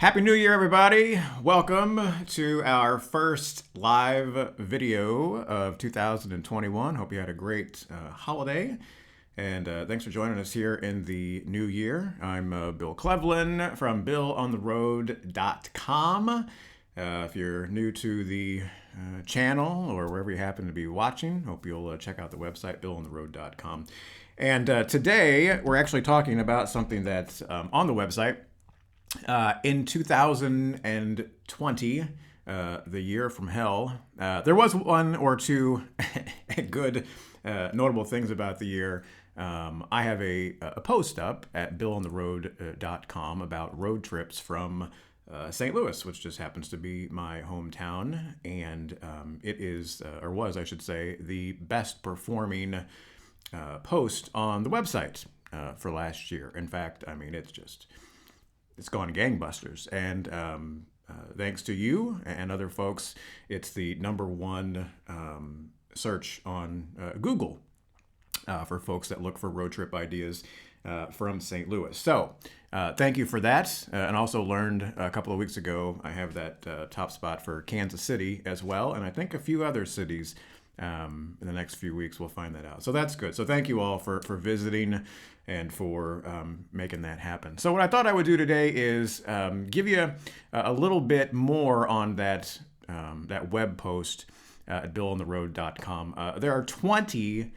Happy New Year, everybody. Welcome to our first live video of 2021. Hope you had a great holiday. And thanks for joining us here in the new year. I'm Bill Cleveland from BillOnTheRoad.com. If you're new to the channel or wherever you happen to be watching, hope you'll check out the website, BillOnTheRoad.com. And today, we're actually talking about something that's on the website. In 2020, the year from hell, there was one or two good notable things about the year. I have a post up at BillOnTheRoad.com about road trips from St. Louis, which just happens to be my hometown, and it is, or was, I should say, the best performing post on the website for last year. In fact, I mean, it's gone gangbusters, and thanks to you and other folks, it's the number one search on Google for folks that look for road trip ideas from St. Louis. So thank you for that, and also learned a couple of weeks ago I have that top spot for Kansas City as well, and I think a few other cities. In the next few weeks, we'll find that out. So that's good. So thank you all for visiting and for making that happen. So what I thought I would do today is give you a little bit more on that web post at BillOnTheRoad.com. There are 20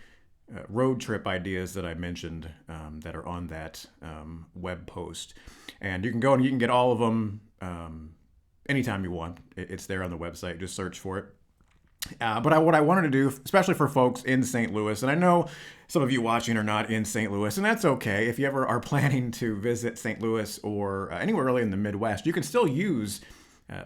road trip ideas that I mentioned that are on that web post. And you can go and you can get all of them anytime you want. It's there on the website. Just search for it. But what I wanted to do, especially for folks in St. Louis, and I know some of you watching are not in St. Louis, and that's okay. If you ever are planning to visit St. Louis or anywhere really in the Midwest, you can still use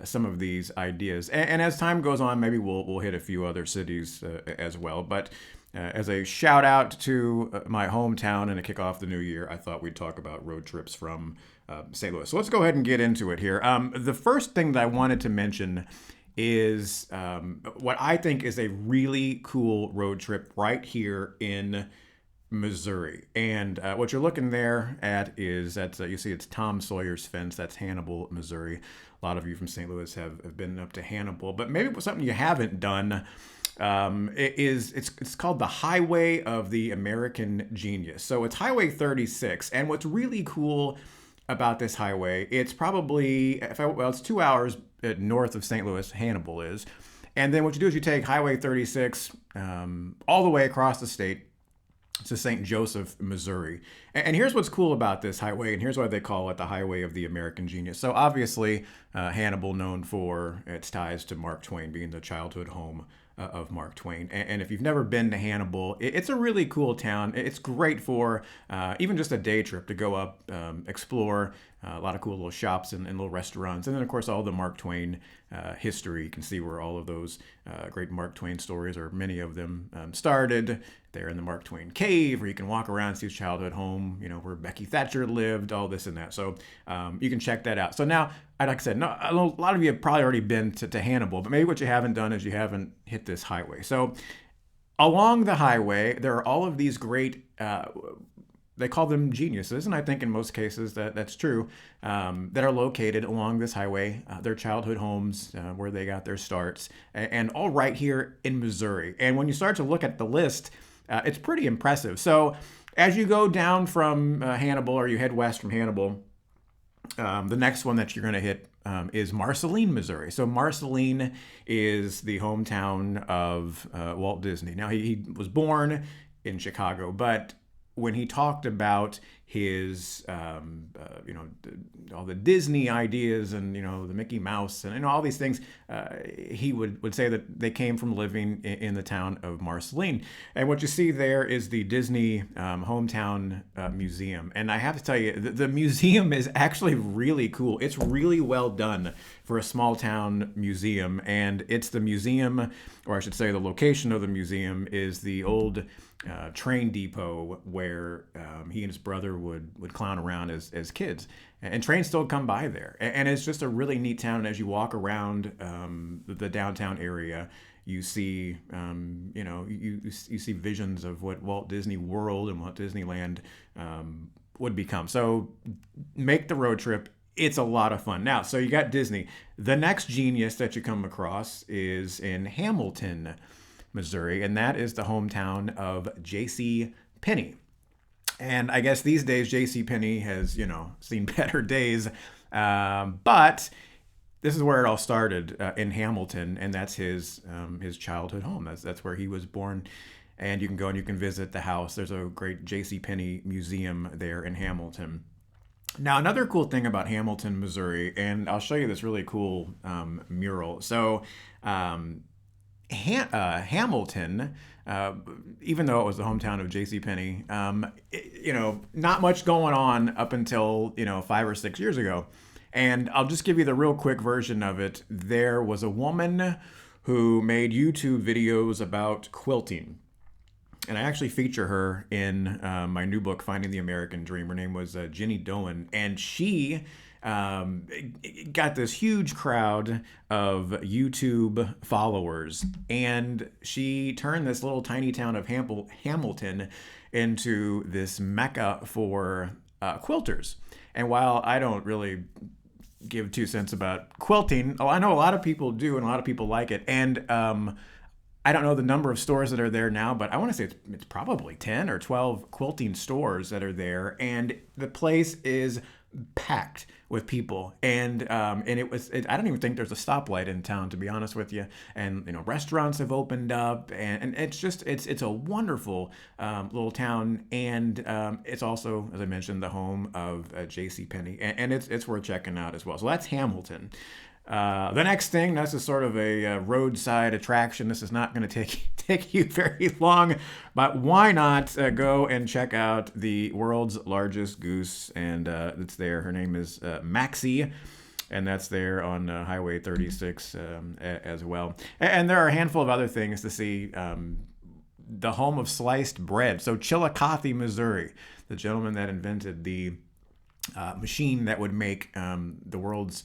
some of these ideas. And as time goes on, maybe we'll hit a few other cities as well. But as a shout out to my hometown and to kick off the new year, I thought we'd talk about road trips from St. Louis. So let's go ahead and get into it here. The first thing that I wanted to mention is what I think is a really cool road trip right here in Missouri. And what you're looking there at is you see it's Tom Sawyer's Fence. That's Hannibal, Missouri. A lot of you from St. Louis have been up to Hannibal, but maybe something you haven't done. It's called the Highway of the American Genius. So it's Highway 36, and what's really cool about this highway, it's probably it's 2 hours north of St. Louis, Hannibal is. And then what you do is you take Highway 36 all the way across the state to St. Joseph, Missouri. And here's what's cool about this highway, and here's why they call it the Highway of the American Genius. So obviously, Hannibal known for its ties to Mark Twain, being the childhood home of Mark Twain. And if you've never been to Hannibal, it's a really cool town. It's great for even just a day trip to go up, explore a lot of cool little shops and little restaurants. And then, of course, all the Mark Twain history. You can see where all of those great Mark Twain stories, or many of them, started. There in the Mark Twain cave, where you can walk around, see his childhood home, where Becky Thatcher lived, all this and that. So you can check that out. So now, like I said, a lot of you have probably already been to Hannibal, but maybe what you haven't done is you haven't hit this highway. So along the highway, there are all of these great, they call them geniuses, and I think in most cases that's true, that are located along this highway, their childhood homes, where they got their starts, and all right here in Missouri. And when you start to look at the list, it's pretty impressive. So as you go down from Hannibal, or you head west from Hannibal, the next one that you're going to hit is Marceline, Missouri. So Marceline is the hometown of Walt Disney. Now, he was born in Chicago, but when he talked about his, all the Disney ideas and, the Mickey Mouse and all these things, he would say that they came from living in the town of Marceline. And what you see there is the Disney Hometown Museum. And I have to tell you, the museum is actually really cool. It's really well done for a small town museum. And it's the museum, or I should say the location of the museum is the old train depot where he and his brother would clown around as kids, and trains still come by there, and it's just a really neat town. And as you walk around the downtown area, you see you see visions of what Walt Disney World and Walt Disneyland would become. So make the road trip It's a lot of fun. Now, so you got Disney. The next genius that you come across is in Hamilton, Missouri, and that is the hometown of J.C. Penney. And I guess these days J.C. Penney has, seen better days. But this is where it all started in Hamilton, and that's his childhood home. That's where he was born. And you can go and you can visit the house. There's a great J.C. Penney museum there in Hamilton. Now, another cool thing about Hamilton, Missouri, and I'll show you this really cool mural. So, Hamilton, even though it was the hometown of J.C. Penney, not much going on up until 5 or 6 years ago. And I'll just give you the real quick version of it. There was a woman who made YouTube videos about quilting. And I actually feature her in my new book, Finding the American Dream. Her name was Jenny Doan. And she got this huge crowd of YouTube followers. And she turned this little tiny town of Hamilton into this mecca for quilters. And while I don't really give 2 cents about quilting, I know a lot of people do and a lot of people like it. And I don't know the number of stores that are there now, but I want to say it's probably 10 or 12 quilting stores that are there, and the place is packed with people. And I don't even think there's a stoplight in town, to be honest with you. And restaurants have opened up, and it's a wonderful little town, and it's also, as I mentioned, the home of J.C. Penney, and it's worth checking out as well. So that's Hamilton. The next thing, this is sort of a roadside attraction. This is not going to take you very long, but why not go and check out the world's largest goose? And it's there. Her name is Maxie, and that's there on Highway 36 as well. And there are a handful of other things to see. The home of sliced bread. So Chillicothe, Missouri, the gentleman that invented the machine that would make the world's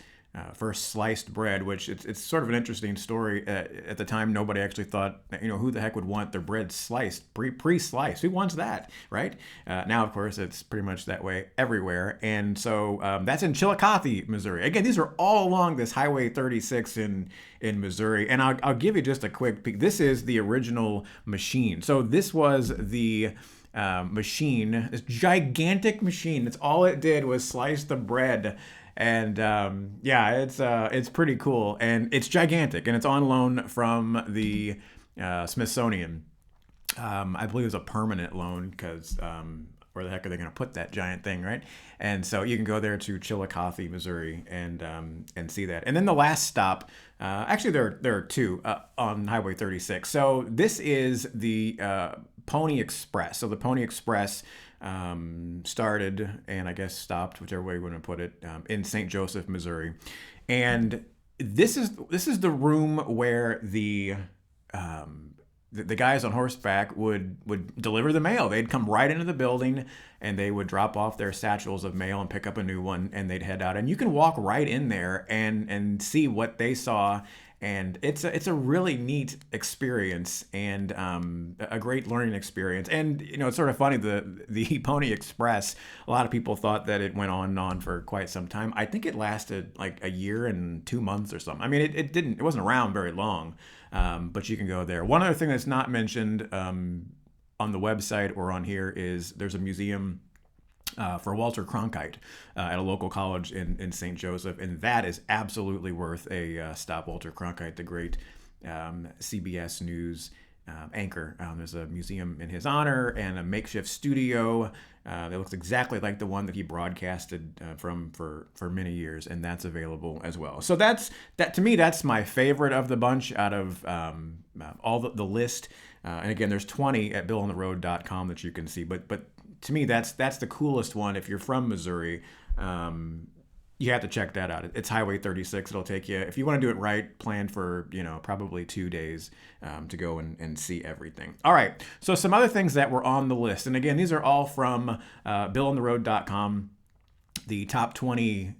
first sliced bread, which it's sort of an interesting story. At the time, nobody actually thought, who the heck would want their bread sliced, pre-sliced? Who wants that, right? Now, of course, it's pretty much that way everywhere. And so that's in Chillicothe, Missouri. Again, these are all along this Highway 36 in Missouri. And I'll give you just a quick peek. This is the original machine. So this was the machine, this gigantic machine. That's all it did was slice the bread. And it's pretty cool, and it's gigantic, and it's on loan from the Smithsonian. I believe it's a permanent loan because where the heck are they going to put that giant thing, right? And so you can go there to Chillicothe, Missouri, and see that. And then the last stop, actually there are two on Highway 36. So this is the Pony Express. So the Pony Express started and I guess stopped, whichever way you want to put it, in St. Joseph, Missouri. And this is the room where the guys on horseback would deliver the mail. They'd come right into the building and they would drop off their satchels of mail and pick up a new one, and they'd head out. And you can walk right in there and see what they saw. And it's a really neat experience and a great learning experience. And it's sort of funny, the Pony Express, a lot of people thought that it went on and on for quite some time. I think it lasted like a year and 2 months or something. I mean, it wasn't around very long, but you can go there. One other thing that's not mentioned on the website or on here is there's a museum for Walter Cronkite at a local college in St. Joseph, and that is absolutely worth a stop. Walter Cronkite, the great CBS News anchor. There's a museum in his honor and a makeshift studio that looks exactly like the one that he broadcasted from for many years, and that's available as well. So that to me, that's my favorite of the bunch out of all the list. And again, there's 20 at BillOnTheRoad.com that you can see, but to me, that's the coolest one. If you're from Missouri, you have to check that out. It's Highway 36. It'll take you, if you want to do it right, plan for, probably 2 days to go and see everything. All right. So some other things that were on the list. And again, these are all from BillOnTheRoad.com, the top 20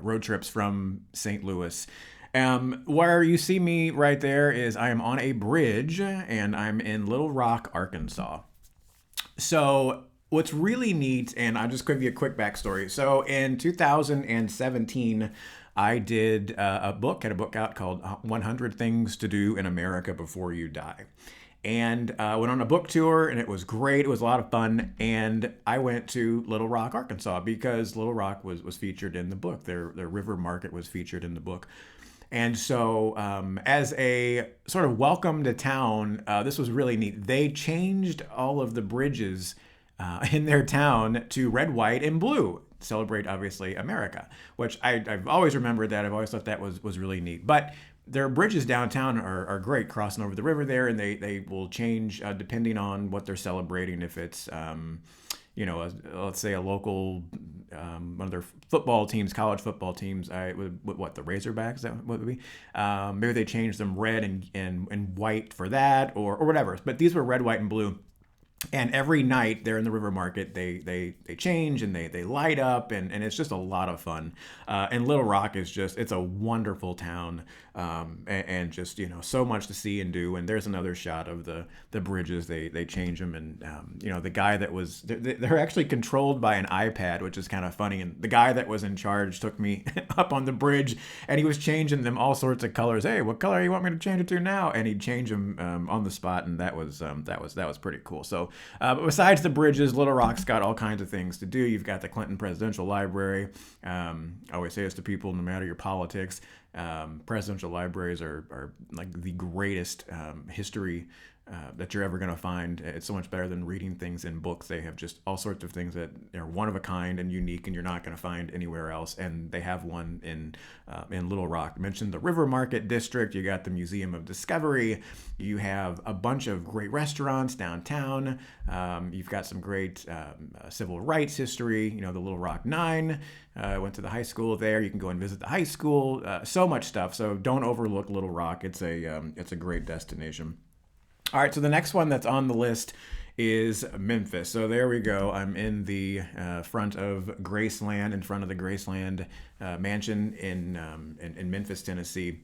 road trips from St. Louis. Where you see me right there is I am on a bridge, and I'm in Little Rock, Arkansas. So What's really neat, and I'll just give you a quick backstory. So in 2017, I did had a book out called 100 Things to Do in America Before You Die. And went on a book tour, and it was great. It was a lot of fun. And I went to Little Rock, Arkansas, because Little Rock was featured in the book. Their river market was featured in the book. And so, as a sort of welcome to town, this was really neat. They changed all of the bridges in their town to red, white, and blue. Celebrate, obviously, America, which I've always remembered that. I've always thought that was really neat. But their bridges downtown are great, crossing over the river there, and they will change depending on what they're celebrating. If it's let's say a local one of their football teams, college football teams, what the Razorbacks, is that what would be? Maybe they change them red and white for that, or whatever. But these were red, white, and blue. And every night there in the river market, they change and they light up, and it's just a lot of fun. And Little Rock is it's a wonderful town, and just so much to see and do. And there's another shot of the bridges. They change them, and the guy that was they're actually controlled by an iPad, which is kind of funny. And the guy that was in charge took me up on the bridge, and he was changing them all sorts of colors. Hey, what color you want me to change it to now? And he'd change them on the spot, and that was pretty cool. So. But besides the bridges, Little Rock's got all kinds of things to do. You've got the Clinton Presidential Library. I always say this to people, no matter your politics, presidential libraries are like the greatest history that you're ever going to find. It's so much better than reading things in books. They have just all sorts of things that are one of a kind and unique, and you're not going to find anywhere else. And they have one in Little Rock. I mentioned the River Market District. You got the Museum of Discovery. You have a bunch of great restaurants downtown. You've got some great civil rights history. The Little Rock Nine. I went to the high school there. You can go and visit the high school. So much stuff. So don't overlook Little Rock. It's a great destination. All right, so the next one that's on the list is Memphis. So there we go. I'm in the front of Graceland, in front of the Graceland mansion in Memphis, Tennessee.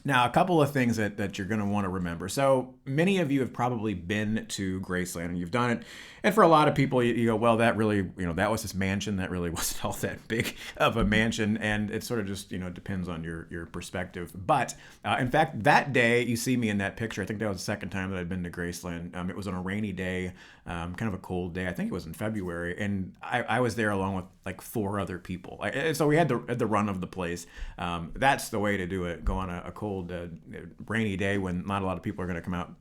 Now, a couple of things that you're going to want to remember. So many of you have probably been to Graceland and you've done it. And for a lot of people, you go, well, that really, that was this mansion. That really wasn't all that big of a mansion. And it sort of just, depends on your perspective. But in fact, that day you see me in that picture, I think that was the second time that I'd been to Graceland. It was on a rainy day, kind of a cold day. I think it was in February. And I was there along with like 4 other people. So we had the run of the place. That's the way to do it. Go on a cold, rainy day when not a lot of people are going to come out.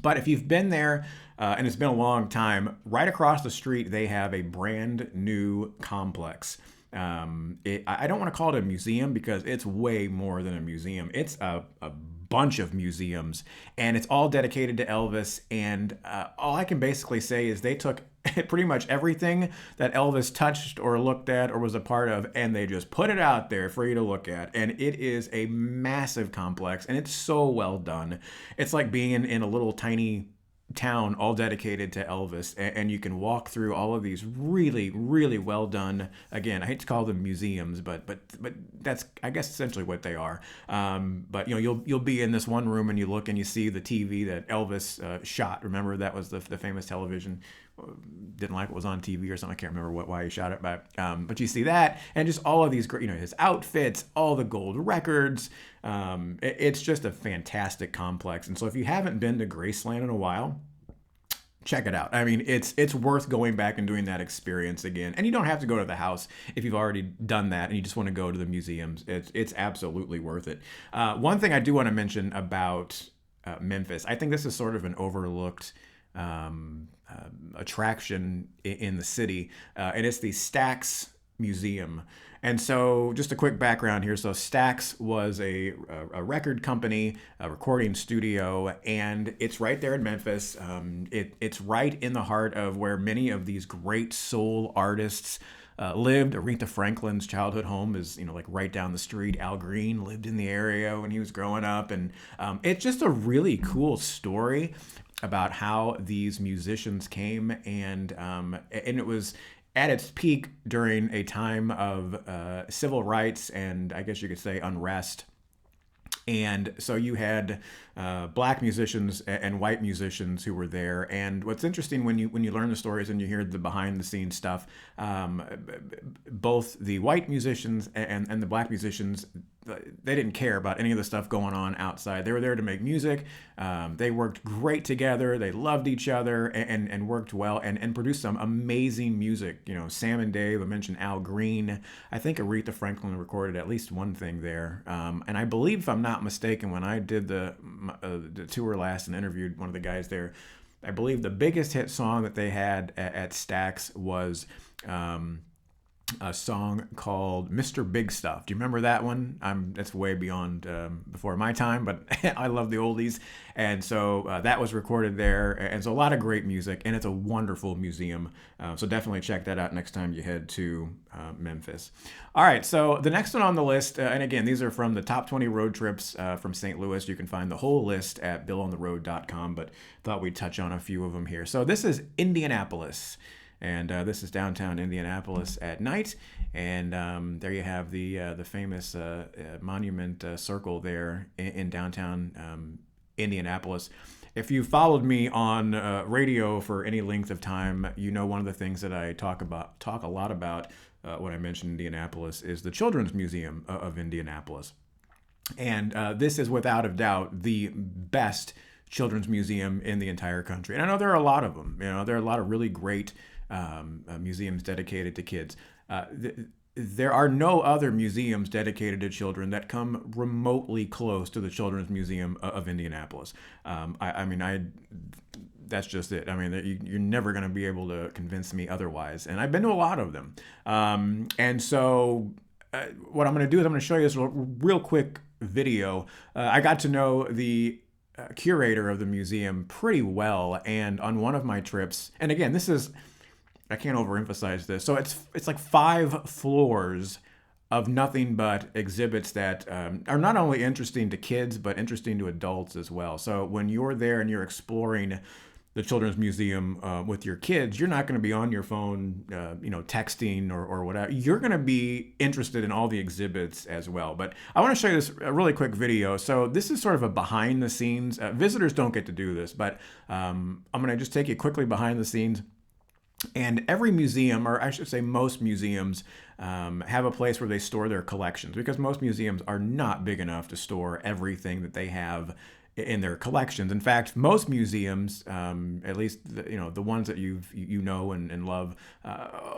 But if you've been there and it's been a long time, right across the street, they have a brand new complex. I don't want to call it a museum because it's way more than a museum. It's a bunch of museums, and it's all dedicated to Elvis. And all I can basically say is they took pretty much everything that Elvis touched or looked at or was a part of, and they just put it out there for you to look at. And it is a massive complex, and it's so well done. It's like being in a little tiny town all dedicated to Elvis, and you can walk through all of these really, really well done. Again, I hate to call them museums, but that's, I guess, essentially what they are. But you'll be in this one room and you look and you see the TV that Elvis shot. Remember, that was the famous television. Didn't like what was on TV or something. I can't remember why he shot it, but you see that, and just all of these great, his outfits, all the gold records. It's just a fantastic complex. And so if you haven't been to Graceland in a while, check it out. I mean, it's worth going back and doing that experience again. And you don't have to go to the house if you've already done that and you just want to go to the museums. It's absolutely worth it. One thing I do want to mention about Memphis, I think this is sort of an overlooked attraction in the city, and it's the Stax Museum. And so just a quick background here. So Stax was a record company, a recording studio, and it's right there in Memphis. It's right in the heart of where many of these great soul artists lived. Aretha Franklin's childhood home is, like right down the street. Al Green lived in the area when he was growing up. And it's just a really cool story about how these musicians came, and it was at its peak during a time of civil rights and, I guess you could say, unrest. And so you had black musicians and white musicians who were there. And what's interesting when you learn the stories and you hear the behind the scenes stuff, both the white musicians and the black musicians, they didn't care about any of the stuff going on outside. They were there to make music. They worked great together. They loved each other and worked well and produced some amazing music. You know, Sam and Dave, I mentioned Al Green. I think Aretha Franklin recorded at least one thing there. And I believe, if I'm not mistaken, when I did the tour last and interviewed one of the guys there, I believe the biggest hit song that they had at Stax was a song called Mr. Big Stuff. Do you remember that one? That's way beyond before my time, but I love the oldies. And so that was recorded there. And so a lot of great music, and it's a wonderful museum. So definitely check that out next time you head to Memphis. All right, so the next one on the list, and again, these are from the top 20 road trips from St. Louis. You can find the whole list at billontheroad.com, but thought we'd touch on a few of them here. So this is Indianapolis. And this is downtown Indianapolis at night, and there you have the famous monument circle there in downtown Indianapolis. If you followed me on radio for any length of time, you know one of the things that I talk a lot about when I mention Indianapolis is the Children's Museum of Indianapolis, and this is without a doubt the best children's museum in the entire country. And I know there are a lot of them. You know, there are a lot of really great museums dedicated to kids. There are no other museums dedicated to children that come remotely close to the Children's Museum of Indianapolis. That's just it. I mean, you're never going to be able to convince me otherwise. And I've been to a lot of them. And so what I'm going to do is I'm going to show you this real quick video. I got to know the curator of the museum pretty well. And on one of my trips, and again, I can't overemphasize this. So it's like 5 floors of nothing but exhibits that are not only interesting to kids, but interesting to adults as well. So when you're there and you're exploring the Children's Museum with your kids, you're not going to be on your phone, texting or whatever. You're going to be interested in all the exhibits as well. But I want to show you this really quick video. So this is sort of a behind the scenes. Visitors don't get to do this, but I'm going to just take you quickly behind the scenes. And every museum, or I should say most museums, have a place where they store their collections, because most museums are not big enough to store everything that they have in their collections. In fact, most museums, at least the ones that you know and love,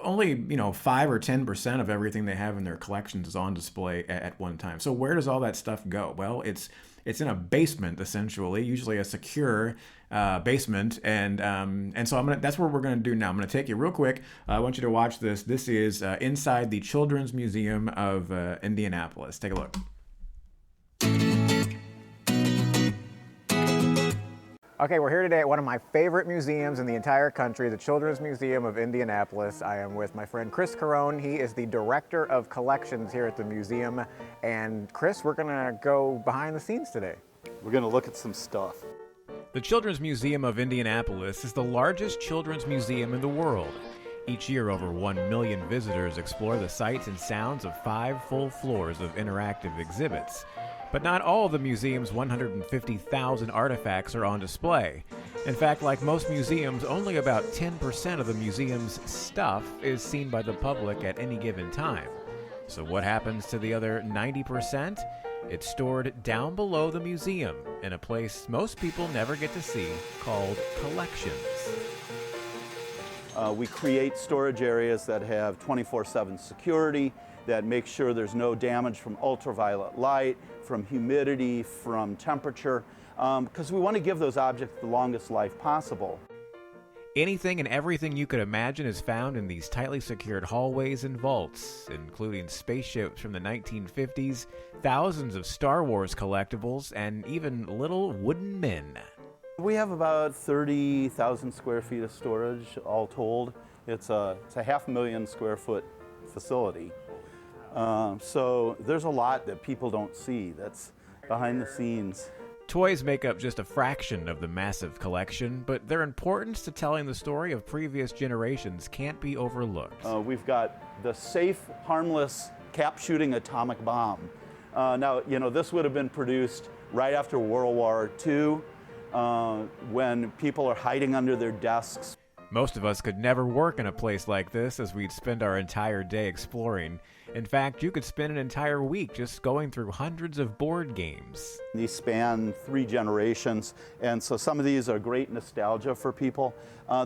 only 5 or 10% of everything they have in their collections is on display at one time. So where does all that stuff go? Well, it's in a basement, essentially, usually a secure basement, and so that's what we're gonna do now. I'm gonna take you real quick. I want you to watch this. This is inside the Children's Museum of Indianapolis. Take a look. Okay, we're here today at one of my favorite museums in the entire country, the Children's Museum of Indianapolis. I am with my friend Chris Carone. He is the Director of Collections here at the museum. And Chris, we're gonna go behind the scenes today. We're gonna look at some stuff. The Children's Museum of Indianapolis is the largest children's museum in the world. Each year, over 1 million visitors explore the sights and sounds of 5 full floors of interactive exhibits. But not all of the museum's 150,000 artifacts are on display. In fact, like most museums, only about 10% of the museum's stuff is seen by the public at any given time. So what happens to the other 90%? It's stored down below the museum in a place most people never get to see, called collections. We create storage areas that have 24/7 security, that make sure there's no damage from ultraviolet light, from humidity, from temperature, because we want to give those objects the longest life possible. Anything and everything you could imagine is found in these tightly secured hallways and vaults, including spaceships from the 1950s, thousands of Star Wars collectibles, and even little wooden men. We have about 30,000 square feet of storage, all told. It's a 500,000 square foot facility. So there's a lot that people don't see that's behind the scenes. Toys make up just a fraction of the massive collection, but their importance to telling the story of previous generations can't be overlooked. We've got the safe, harmless, cap-shooting atomic bomb. Now, this would have been produced right after World War II, when people are hiding under their desks. Most of us could never work in a place like this, as we'd spend our entire day exploring. In fact, you could spend an entire week just going through hundreds of board games. These span 3 generations, and so some of these are great nostalgia for people.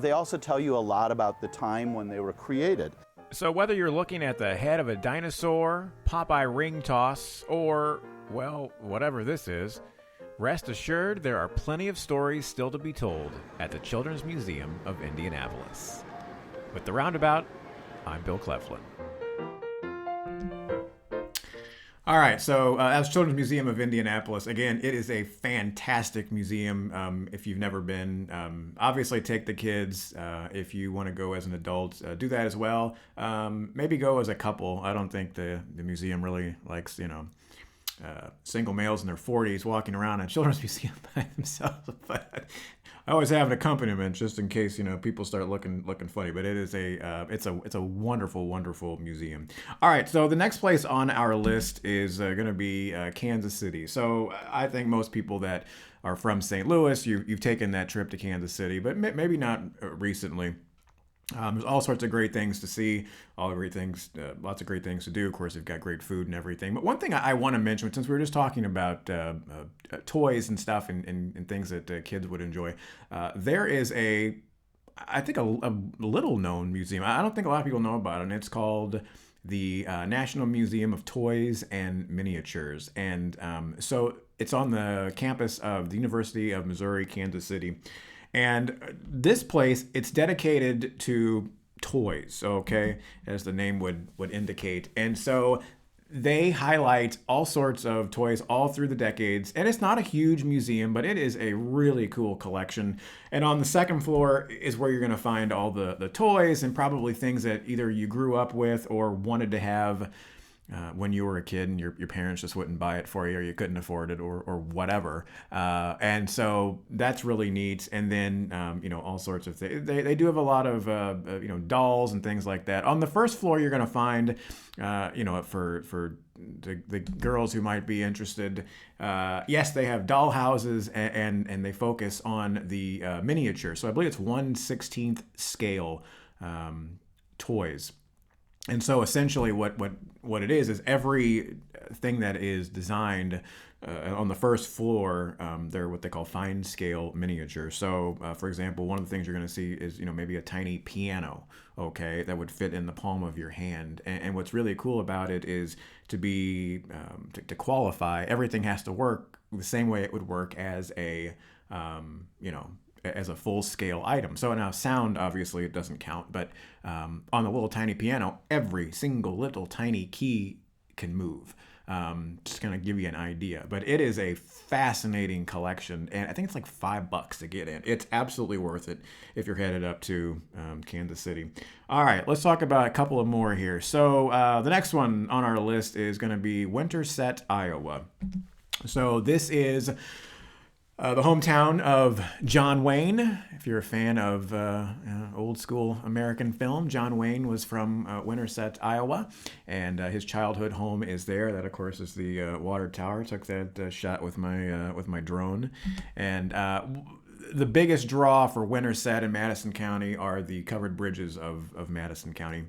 They also tell you a lot about the time when they were created. So whether you're looking at the head of a dinosaur, Popeye ring toss, or, well, whatever this is, rest assured there are plenty of stories still to be told at the Children's Museum of Indianapolis. With The Roundabout, I'm Bill Cleflin. All right, so that's Children's Museum of Indianapolis. Again, it is a fantastic museum. If you've never been, obviously take the kids. If you want to go as an adult, do that as well. Maybe go as a couple. I don't think the museum really likes, single males in their 40s walking around a children's museum by themselves. But I always have an accompaniment just in case people start looking funny. But it is it's a wonderful, wonderful museum. All right, so the next place on our list is going to be Kansas City. So I think most people that are from St. Louis, you've taken that trip to Kansas City, but maybe not recently. There's all sorts of great things to see, lots of great things to do. Of course, they've got great food and everything. But one thing I want to mention, since we were just talking about toys and stuff and things that kids would enjoy, there is I think a little known museum. I don't think a lot of people know about it, and it's called the National Museum of Toys and Miniatures. And so it's on the campus of the University of Missouri, Kansas City. And this place, it's dedicated to toys, okay, as the name would indicate. And so they highlight all sorts of toys all through the decades. And it's not a huge museum, but it is a really cool collection. And on the second floor is where you're going to find all the toys and probably things that either you grew up with or wanted to have when you were a kid and your parents just wouldn't buy it for you, or you couldn't afford it, or whatever. And so that's really neat. And then, all sorts of things. They do have a lot of, dolls and things like that. On the first floor, you're going to find, for the girls who might be interested, yes, they have doll houses and they focus on the miniature. So I believe it's 1/16 scale toys. And so essentially what it is every thing that is designed on the first floor, they're what they call fine scale miniatures. So, for example, one of the things you're going to see is, maybe a tiny piano, okay, that would fit in the palm of your hand. And what's really cool about it is to qualify, everything has to work the same way it would work as a full-scale item. So now sound, obviously, it doesn't count, but on the little tiny piano, every single little tiny key can move. Just kind of give you an idea. But it is a fascinating collection, and I think it's like $5 to get in. It's absolutely worth it if you're headed up to Kansas City. All right, let's talk about a couple of more here. So the next one on our list is going to be Winterset, Iowa. So this is the hometown of John Wayne. If you're a fan of old school American film, John Wayne was from Winterset, Iowa, and his childhood home is there. That, of course, is the water tower. Took that shot with my drone, and the biggest draw for Winterset and Madison County are the covered bridges of Madison County,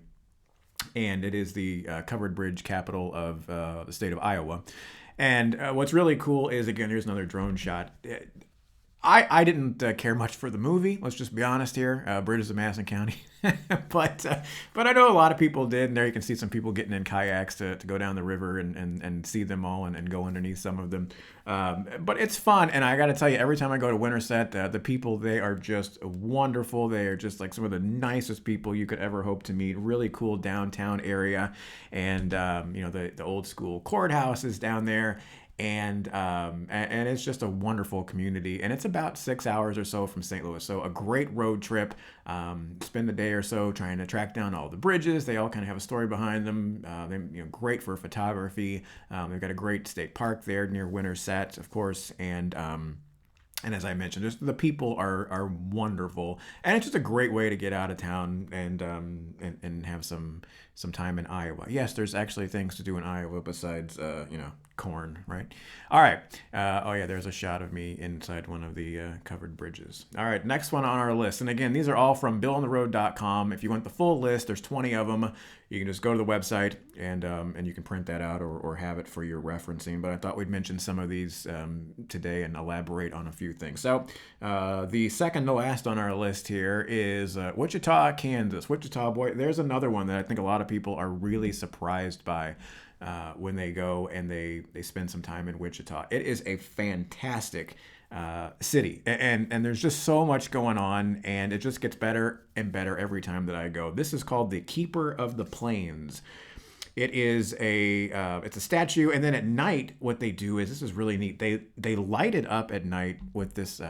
and it is the covered bridge capital of the state of Iowa. And what's really cool is, again, here's another drone shot. I didn't care much for the movie. Let's just be honest here. Bridges of Madison County. but I know a lot of people did. And there you can see some people getting in kayaks to go down the river and see them all and go underneath some of them. But it's fun. And I got to tell you, every time I go to Winterset, the people, they are just wonderful. They are just like some of the nicest people you could ever hope to meet. Really cool downtown area. And, the old school courthouse is down there. And it's just a wonderful community, and it's about 6 hours or so from St. Louis. So a great road trip. Spend a day or so trying to track down all the bridges. They all kind of have a story behind them. They're great for photography. They've got a great state park there near Winterset, of course, and as I mentioned, just the people are wonderful, and it's just a great way to get out of town and have some time in Iowa. Yes, there's actually things to do in Iowa besides corn, right? All right. Oh yeah, there's a shot of me inside one of the covered bridges. All right, next one on our list. And again, these are all from BillOnTheRoad.com. If you want the full list, there's 20 of them. You can just go to the website and you can print that out or have it for your referencing. But I thought we'd mention some of these today and elaborate on a few things. So the second to last on our list here is Wichita, Kansas. Wichita, boy, there's another one that I think a lot of people are really surprised by when they go and they spend some time in Wichita. It is a fantastic city, and there's just so much going on, and it just gets better and better every time that I go. This is called the Keeper of the Plains. It is it's a statue, and then at night, what they do is, this is really neat. They light it up at night with this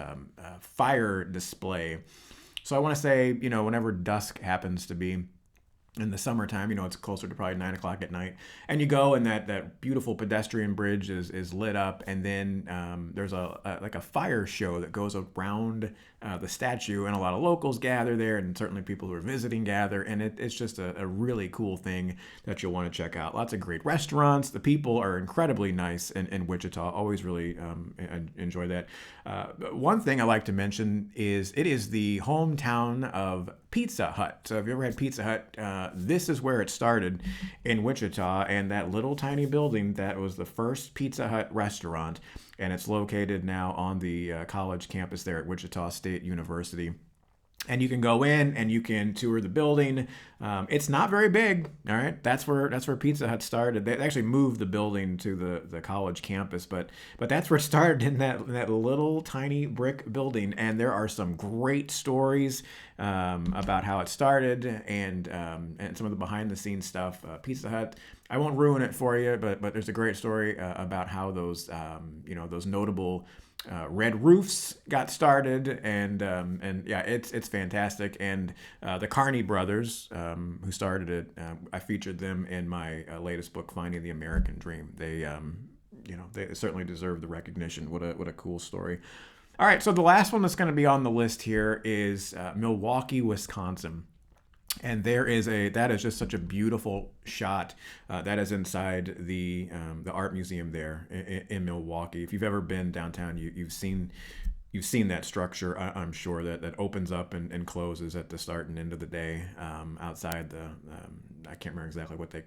fire display. So I want to say, whenever dusk happens to be in the summertime, it's closer to probably 9 o'clock at night, and you go and that beautiful pedestrian bridge is lit up, and then there's like a fire show that goes around the statue, and a lot of locals gather there, and certainly people who are visiting gather, and it's just a really cool thing that you'll want to check out. Lots of great restaurants. The people are incredibly nice in Wichita. Always really enjoy that. One thing I like to mention is it is the hometown of Pizza Hut. So if you ever had Pizza Hut, this is where it started in Wichita, and that little tiny building that was the first Pizza Hut restaurant, and it's located now on the college campus there at Wichita State University. And you can go in and you can tour the building. It's not very big, all right? That's where Pizza Hut started. They actually moved the building to the college campus, but that's where it started, in that little tiny brick building. And there are some great stories about how it started and some of the behind the scenes stuff. Pizza Hut, I won't ruin it for you, but there's a great story about how those those notable red roofs got started, and yeah, it's fantastic. And the Carney brothers, who started it, I featured them in my latest book, Finding the American Dream. They they certainly deserve the recognition. What a cool story. All right, so the last one that's going to be on the list here is Milwaukee, Wisconsin. And that is just such a beautiful shot. That is inside the art museum there in Milwaukee. If you've ever been downtown, you've seen that structure. I'm sure that opens up and closes at the start and end of the day. Outside I can't remember exactly what they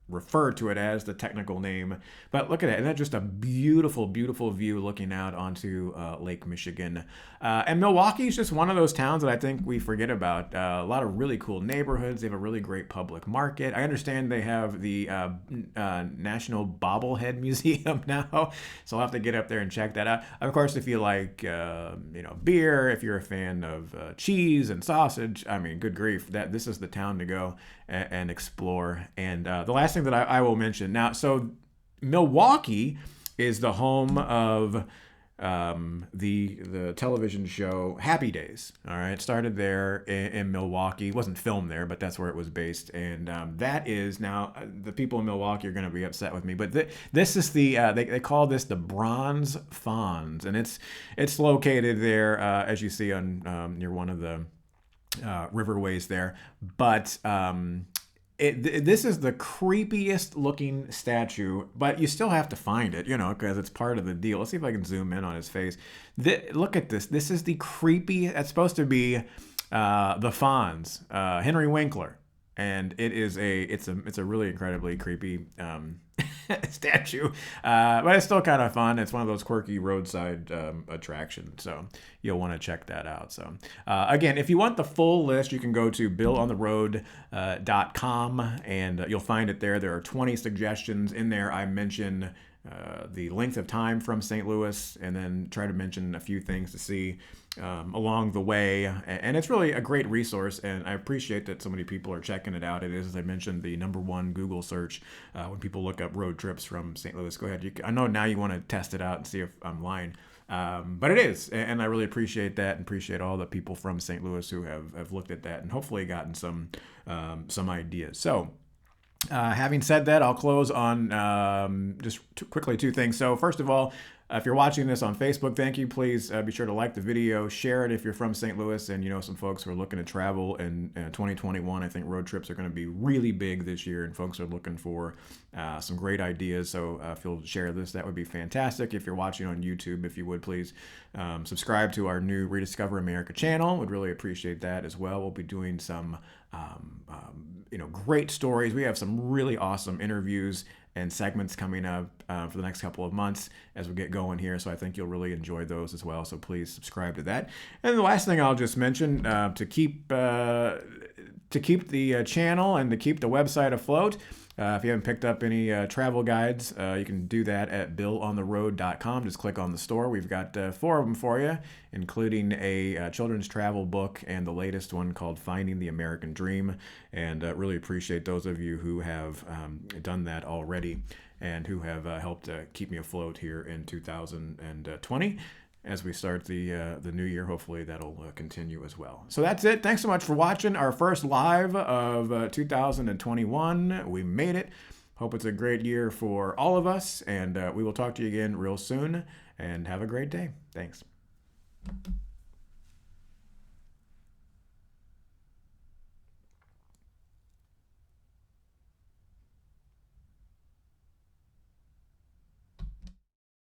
refer to it as, the technical name, but look at that. And that's just a beautiful, beautiful view looking out onto Lake Michigan. And Milwaukee is just one of those towns that I think we forget about. A lot of really cool neighborhoods. They have a really great public market. I understand they have the National Bobblehead Museum now, so I'll have to get up there and check that out. Of course, if you like beer, if you're a fan of cheese and sausage, I mean, good grief, this is the town to go and explore. And the last thing that I will mention now, so Milwaukee is the home of the television show Happy Days. All right, it started there in Milwaukee. It wasn't filmed there, but that's where it was based. And that is now, the people in Milwaukee are going to be upset with me, but this is they call this the Bronze Fonz, and it's located there as you see on near one of the riverways there. But this is the creepiest looking statue, but you still have to find it, because it's part of the deal. Let's see if I can zoom in on his face. Look at this. This is the creepy. That's supposed to be the Fonz, Henry Winkler, and it's a really incredibly creepy statue, but it's still kind of fun. It's one of those quirky roadside attractions, so you'll want to check that out. So again, if you want the full list, you can go to BillOnTheRoad.com, and you'll find it there. There are 20 suggestions in there. I mention the length of time from St. Louis, and then try to mention a few things to see along the way. And it's really a great resource, and I appreciate that so many people are checking it out. It is, as I mentioned, the #1 Google search when people look up road trips from St. Louis. Go ahead. I know now you want to test it out and see if I'm lying. But it is, and I really appreciate that, and appreciate all the people from St. Louis who have looked at that and hopefully gotten some ideas. So having said that, I'll close on just quickly two things. So first of all, If you're watching this on Facebook, thank you. Please be sure to like the video, share it if you're from St. Louis and you know some folks who are looking to travel in 2021. I think road trips are going to be really big this year, and folks are looking for some great ideas. So if you'll share this, that would be fantastic. If you're watching on YouTube, if you would please subscribe to our new Rediscover America channel. Would really appreciate that as well. We'll be doing some great stories. We have some really awesome interviews and segments coming up for the next couple of months as we get going here. So I think you'll really enjoy those as well. So please subscribe to that. And the last thing I'll just mention to keep the channel and to keep the website afloat. If you haven't picked up any travel guides, you can do that at billontheroad.com. Just click on the store. We've got 4 of them for you, including a children's travel book and the latest one called Finding the American Dream. And really appreciate those of you who have done that already and who have helped keep me afloat here in 2020. As we start the new year, hopefully that'll continue as well. So that's it. Thanks so much for watching our first live of 2021. We made it. Hope it's a great year for all of us, and we will talk to you again real soon, and have a great day. Thanks.